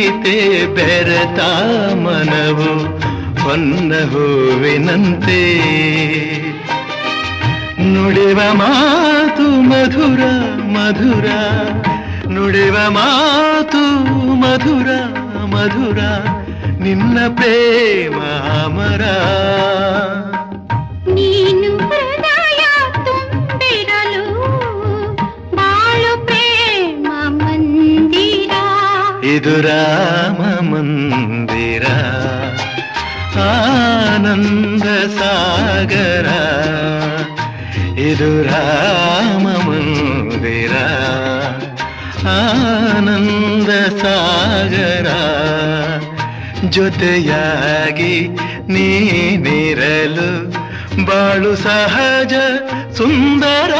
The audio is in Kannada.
ಗೀತೆ ಬೆರೆತ ಮನವು ಹೊನ್ನ ಹೂವಿನಂತೆ ನುಡಿವ ಮಾತು ಮಧುರ ಮಧುರ ನುಡಿವ ಮಾತು ಮಧುರ ಮಧುರ ನಿನ್ನ ಪ್ರೇಮ ಅಮರ ನೀನು ಹೃದಯ ತುಂಬಿರಲು ಬಾಳು ಪ್ರೇಮ ಮಂದಿರ ಇದು ರಾಮ ಮಂದಿರ ಆನಂದ ಸಾಗರ ಇದು ರಾಮ ಮಂದಿರ ಆನಂದ ಸಾಗರ ಜೊತೆಯಾಗಿ ನೀನಿರಲು ಬಾಳು ಸಹಜ ಸುಂದರ